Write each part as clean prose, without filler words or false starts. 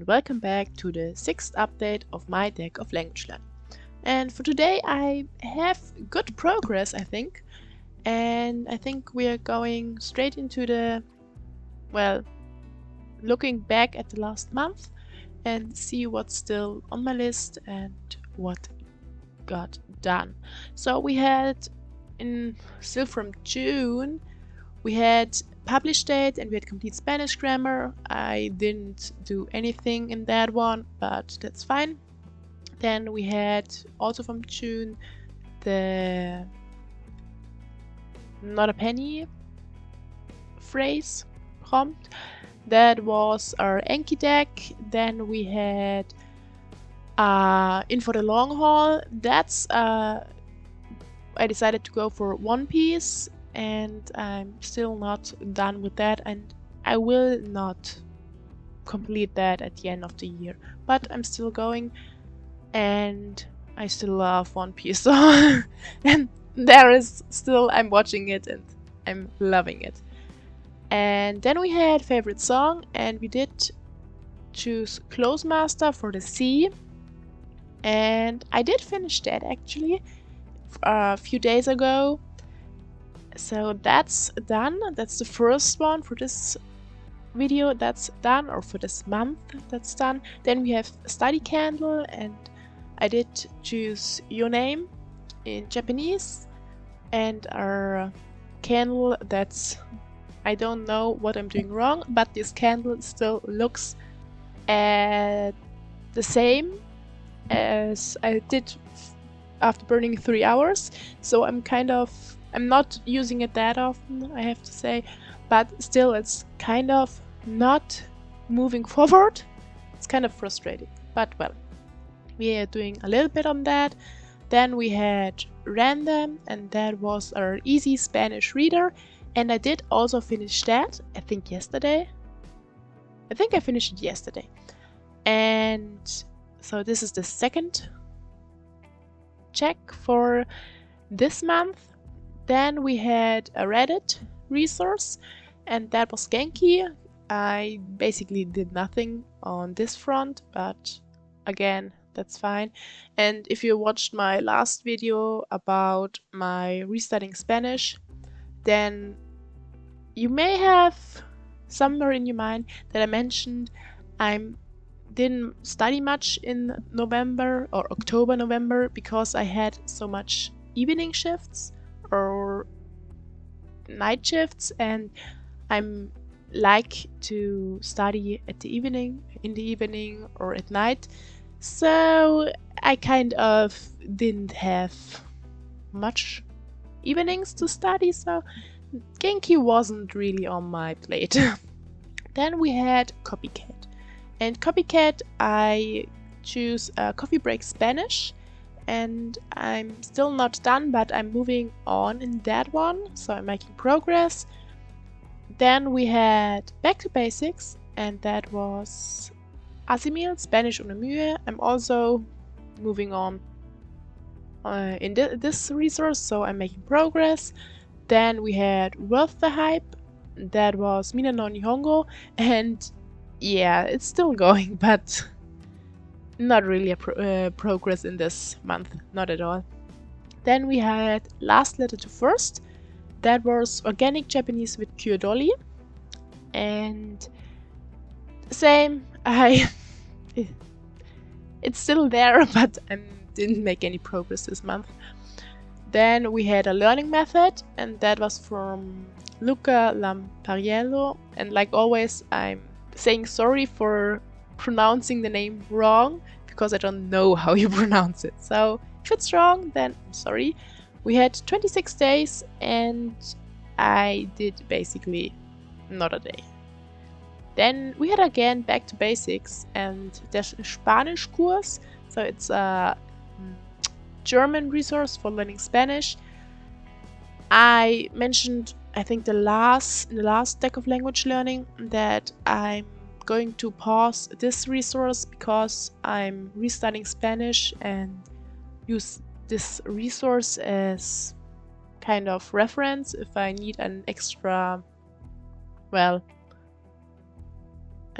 and welcome back to the 6th update of my deck of language learning. And for today I have good progress, I think. And I think we are going straight into the, looking back at the last month and see what's still on my list and what got done. So we had, still from June, we had published date and we had complete Spanish grammar. I didn't do anything in that one, but that's fine. Then we had also from June the not a penny phrase prompt. That was our Enki deck. Then we had in for the long haul. That's I decided to go for One Piece, and I'm still not done with that, and I will not complete that at the end of the year, but I'm still going, and I still love One Piece. So and there is still, I'm watching it and I'm loving it. And then we had favorite song, and we did choose Close Master for the sea, and I did finish that actually a few days ago. So that's done. That's the first one for this video. That's done, or for this month. That's done. Then we have Study Candle, and I did choose Your Name in Japanese, and our candle, that's, I don't know what I'm doing wrong, but this candle still looks the same as I did after burning 3 hours. So I'm not using it that often, I have to say, but still it's kind of not moving forward. It's kind of frustrating, but well, we are doing a little bit on that. Then we had Random, and that was our easy Spanish reader, and I did also finish that, I think yesterday. I think I finished it yesterday. And so this is the second check for this month. Then we had a Reddit resource, and that was Genki. I basically did nothing on this front, but again, that's fine. And if you watched my last video about my restarting Spanish, then you may have somewhere in your mind that I mentioned I didn't study much in November or October, November, because I had so much evening shifts or night shifts, and I'm like to study at the evening, in the evening or at night. So I kind of didn't have much evenings to study, so Genki wasn't really on my plate. Then we had Copycat. And Copycat, I choose Coffee Break Spanish, and I'm still not done, but I'm moving on in that one, so I'm making progress. Then we had Back to Basics, and that was Asimil, Spanish ohne Mühe. I'm also moving on in this resource, so I'm making progress. Then we had Worth the Hype, that was Mina no Nihongo, and yeah, it's still going, but not really a progress in this month, not at all. Then we had Last Letter to First, that was Organic Japanese with Kyodoli, and same, it's still there, but I didn't make any progress this month. Then we had a learning method, and that was from Luca Lampariello, and like always, I'm saying sorry for pronouncing the name wrong, because I don't know how you pronounce it. So if it's wrong, then I'm sorry. We had 26 days, and I did basically not a day. Then we had again Back to Basics and der Spanisch Kurs. So it's a German resource for learning Spanish. I mentioned, I think in the last deck of language learning, that I'm going to pause this resource because I'm restarting Spanish and use this resource as kind of reference if I need an extra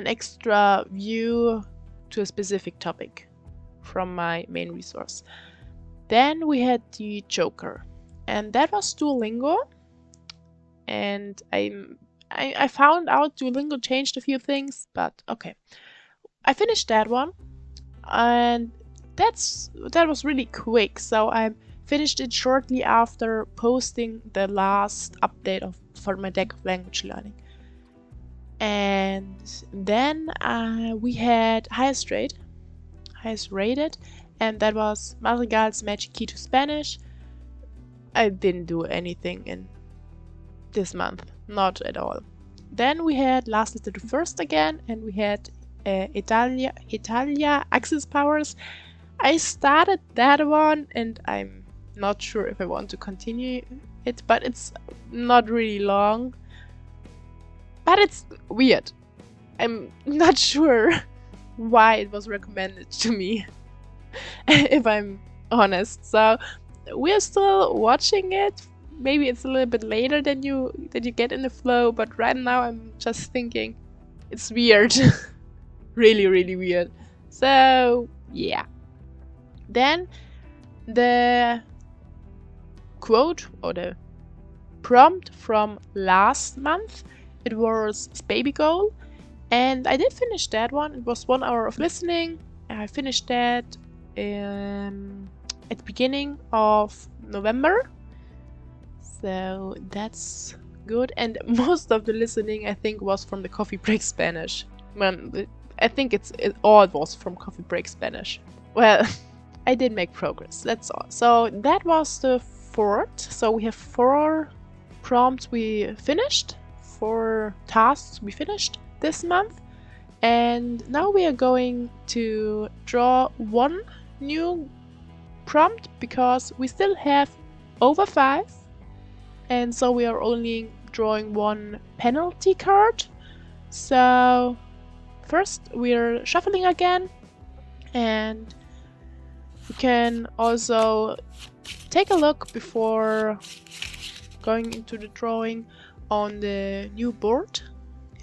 an extra view to a specific topic from my main resource. Then we had the Joker, and that was Duolingo. And I found out Duolingo changed a few things, but okay. I finished that one, and that was really quick. So I finished it shortly after posting the last update for my deck of language learning. And then we had highest rated, and that was Madrigal's Magic Key to Spanish. I didn't do anything in this month, not at all. Then we had Last Letter to First again, and we had Italia Access Powers. I started that one, and I'm not sure if I want to continue it, but it's not really long. But it's weird. I'm not sure why it was recommended to me, if I'm honest. So we're still watching it. Maybe it's a little bit later than you get in the flow, but right now I'm just thinking it's weird. Really, really weird. So yeah. Then the quote or the prompt from last month, it was Baby Goal, and I did finish that one. It was 1 hour of listening. I finished that at the beginning of November. So that's good. And most of the listening, I think, was from the Coffee Break Spanish. Well, I think it all was from Coffee Break Spanish. Well, I did make progress, that's all. So that was the 4th. So we have 4 prompts we finished, 4 tasks we finished this month. And now we are going to draw 1 new prompt because we still have over 5. And so we are only drawing 1 penalty card. So first we're shuffling again, and you can also take a look before going into the drawing on the new board.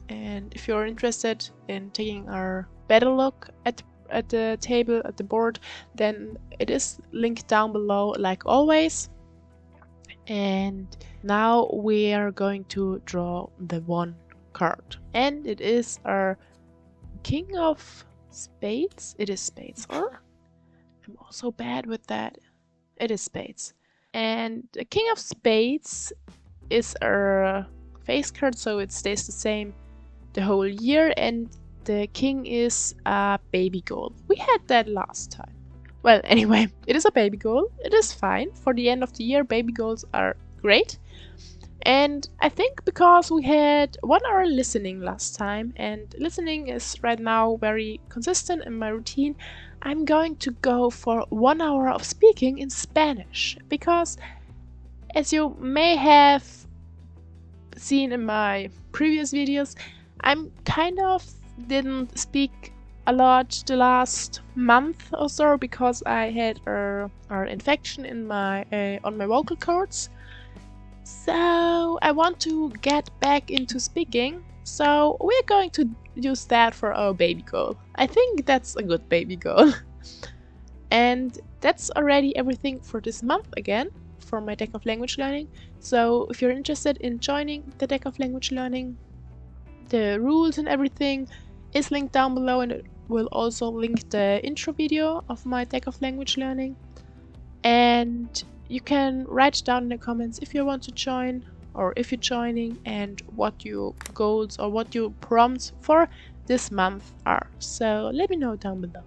And if you're interested in taking a better look at the table, at the board, then it is linked down below like always. And now we are going to draw the 1 card, and it is our King of Spades. It is Spades, or I'm also bad with that. It is Spades. And the King of Spades is our face card, so it stays the same the whole year, and the king is a baby goal. We had that last time. Well, anyway, it is a baby goal. It is fine. For the end of the year, baby goals are great. And I think because we had 1 hour listening last time, and listening is right now very consistent in my routine, I'm going to go for 1 hour of speaking in Spanish. Because, as you may have seen in my previous videos, I'm kind of didn't speak a lot the last month or so because I had an infection in my on my vocal cords. So I want to get back into speaking. So we're going to use that for our baby goal. I think that's a good baby goal. And that's already everything for this month again for my deck of language learning. So if you're interested in joining the deck of language learning, the rules and everything is linked down below, and it will also link the intro video of my deck of language learning. And you can write down in the comments if you want to join or if you're joining and what your goals or what your prompts for this month are. So let me know down below.